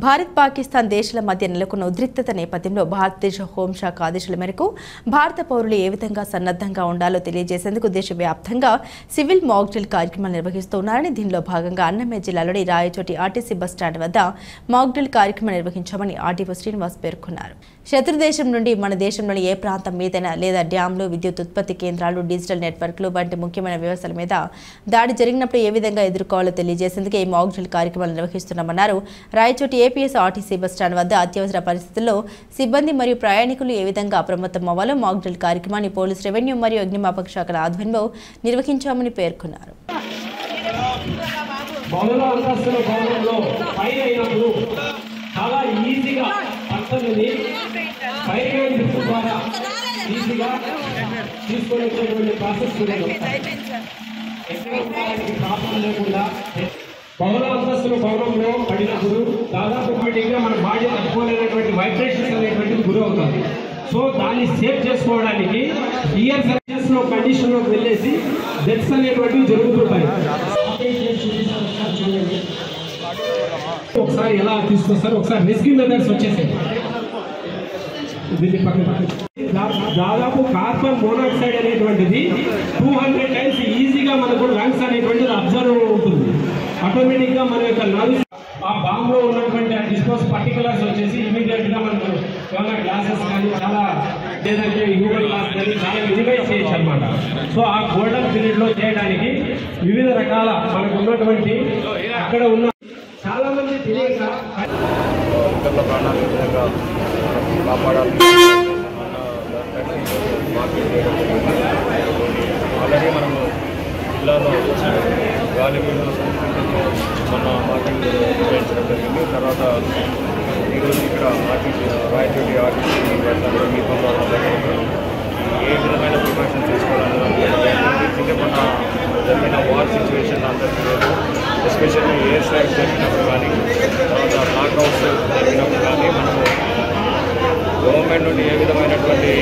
భారత్ పాకిస్తాన్ దేశాల మధ్య నెలకొన్న ఉద్రిక్తత నేపథ్యంలో భారతదేశ హోంశాఖ ఆదేశాల మేరకు భారత పౌరులు ఏ విధంగా సన్నద్ధంగా ఉండాలో తెలియజేసేందుకు దేశవ్యాప్తంగా సివిల్ మాక్ డ్రిల్ కార్యక్రమాలు నిర్వహిస్తున్నారని దీనిలో భాగంగా అన్నమయ్య జిల్లాలోని రాయచోటి ఆర్టీసీ బస్టాండ్ వద్ద మాక్ డ్రిల్ కార్యక్రమం నిర్వహించామని ఆర్టీఓ శ్రీనివాస్ పేర్కొన్నారు. శత్రు దేశం నుండి మన దేశంలోని ఏ ప్రాంతం మీదైనా లేదా డ్యాంలు, విద్యుత్ ఉత్పత్తి కేంద్రాలు, డిజిటల్ నెట్వర్క్లు వంటి ముఖ్యమైన వ్యవస్థల మీద దాడి జరిగినప్పుడు ఏ విధంగా ఎదుర్కోవాలో తెలియజేసేందుకు ఈ మాక్ డ్రిల్ కార్యక్రమాలు నిర్వహిస్తున్నామన్నారు. రాయచోటి ఏపీఎస్ ఆర్టీసీ బస్టాండ్ వద్ద అత్యవసర పరిస్థితుల్లో సిబ్బంది మరియు ప్రయాణికులు ఏ విధంగా అప్రమత్తం అవ్వాలో మాక్ డ్రిల్ కార్యక్రమాన్ని పోలీస్, రెవెన్యూ మరియు అగ్నిమాపక శాఖల ఆధ్వర్యంలో నిర్వహించామని పేర్కొన్నారు. పౌర అంతస్తుల భవనంలో పడినప్పుడు దాదాపు ఆటోమేటిక్గా మన బాడీ తట్టుకోలేనటువంటి వైబ్రేషన్స్ అనేటువంటిది గురవుతుంది. సో దాన్ని సేవ్ చేసుకోవడానికి ఇయర్ సర్జెస్లో కండిషన్లోకి వెళ్ళేసి డెత్స్ అనేటువంటివి జరుగుతుంటాయి. ఒకసారి ఎలా తీసుకొస్తారు, ఒకసారి రెస్క్యూ మెథడ్స్ వచ్చేసాయి. దీన్ని పక్కన దాదాపు కార్బన్ మోనాక్సైడ్ అనేటువంటిది 200 టైమ్స్ ఈజీగా మనకు లంగ్స్ అనేటువంటిది అబ్జర్వ్ ఉంటుంది. ఆటోమేటిక్గా మన యొక్క నర్వ్స్ ఆ బాంబులో ఉన్నటువంటి డిస్పోజ్ పర్టికులర్స్ వచ్చేసి ఇమీడియట్గా మనకు ఏమైనా గ్లాసెస్ కానీ చాలా లేదంటే హ్యూమన్ గ్లాస్ కానీ చాలా మినిమైజ్ చేయొచ్చు అనమాట. సో ఆ గోల్డెన్ పీరియడ్లో చేయడానికి వివిధ రకాల మనకు ఉన్నటువంటి అక్కడ ఉన్న చాలా మంది తెలియక ఆల్రెడీ మనము జిల్లాలో గాలిబీలు మొన్న మార్కింగ్ చేయించడం జరిగింది. తర్వాత ఈరోజు ఇక్కడ రాయచోటి ఆర్టీసీ దీపంలో ఏ విధమైన ప్రికాషన్స్ తీసుకోవాలని మొన్న జరిగిన వార్ సిచ్యువేషన్ అందరికీ లేదు. ఎస్పెషల్లీ ఎయిర్ స్ట్రైక్స్ జరిగినప్పుడు కానీ తర్వాత బ్లాక్అవుట్స్ జరిగినప్పుడు కానీ మనము గవర్నమెంట్ నుండి ఏ విధమైనటువంటి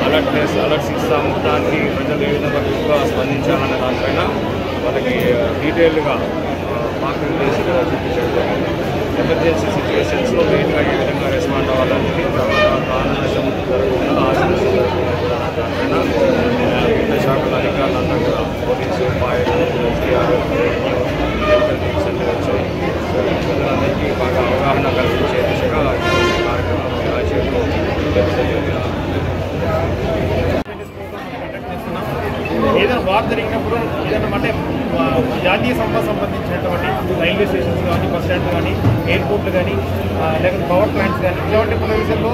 అలర్ట్స్ ఇస్తాము, దానికి ప్రజలు ఏ విధంగా ఎక్కువగా స్పందించాలనే దానిపైన వాళ్ళకి డీటెయిల్గా మార్కింగ్ చేసి చూపించడం. ఎమర్జెన్సీ సిచ్యువేషన్స్లో మెయిన్గా ఏ విధంగా రెస్పాండ్ అవ్వాలని, తర్వాత ప్రాణనష్టం జరగకుండా ఆశిస్తూ దానిపైన వివిధ శాఖల అధికారులంతా కూడా police, fire, STR, medical teams అన్నీ వచ్చాయి. ప్రజలందరికీ బాగా అవగాహన కల్పించే దిశగా కార్యక్రమం రాజకీయంలో ఏదైనా వార్ జరిగినప్పుడు ఏదైనా అంటే జాతీయ సంబంధించినటువంటి రైల్వే స్టేషన్స్ కానీ, బస్ స్టాండ్లు కానీ, ఎయిర్పోర్ట్లు కానీ, లేకపోతే పవర్ ప్లాంట్స్ కానీ ఇలాంటి ప్రదేశాల్లో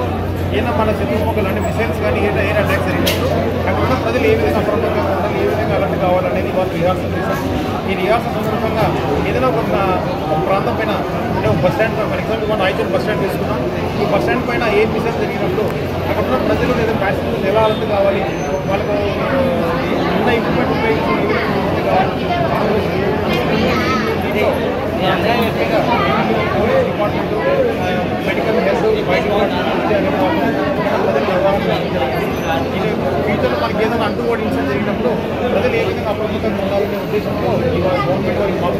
ఏదైనా మన శత్రుముఖలు అంటే మిసైల్స్ కానీ ఎయిర్ అటాక్స్ జరిగినప్పుడు అక్కడ ఉన్న ప్రజలు ఏ విధంగా అప్రమత్తంగా ఉండాలి, ఏ విధంగా అలర్ట్ కావాలనేది వాళ్ళు రిహార్సల్ చేశారు. ఈ రిహార్సల్ సందర్భంగా ఏదైనా ఒక ప్రాంతం పైన అంటే ఒక బస్ స్టాండ్ ఫర్ ఎగ్జాంపుల్ మనం రాయచోటి బస్ స్టాండ్ తీసుకున్నాం. ఈ బస్ స్టాండ్ పైన ఏ మిసైల్ జరిగినప్పుడు అక్కడ ఉన్న ప్రజలు లేదా ప్యాసింజర్లు ఎలా అలర్ట్ కావాలి, వాళ్ళకు ఉన్న ఇంప్రూవ్మెంట్ ఉపయోగించి ఏ విధంగా కావాలి, డిపార్ట్మెంట్, మెడికల్ హెల్త్, బయట ఫ్యూచర్లో మనకి ఏదైనా అంటుకోడి ఇన్సిడెంట్ జరిగినప్పుడు ప్రజలు ఏ విధంగా అప్రమత్తంగా ఉండాలనే ఉద్దేశంతో ఈ గవర్నమెంట్ వారికి మాకు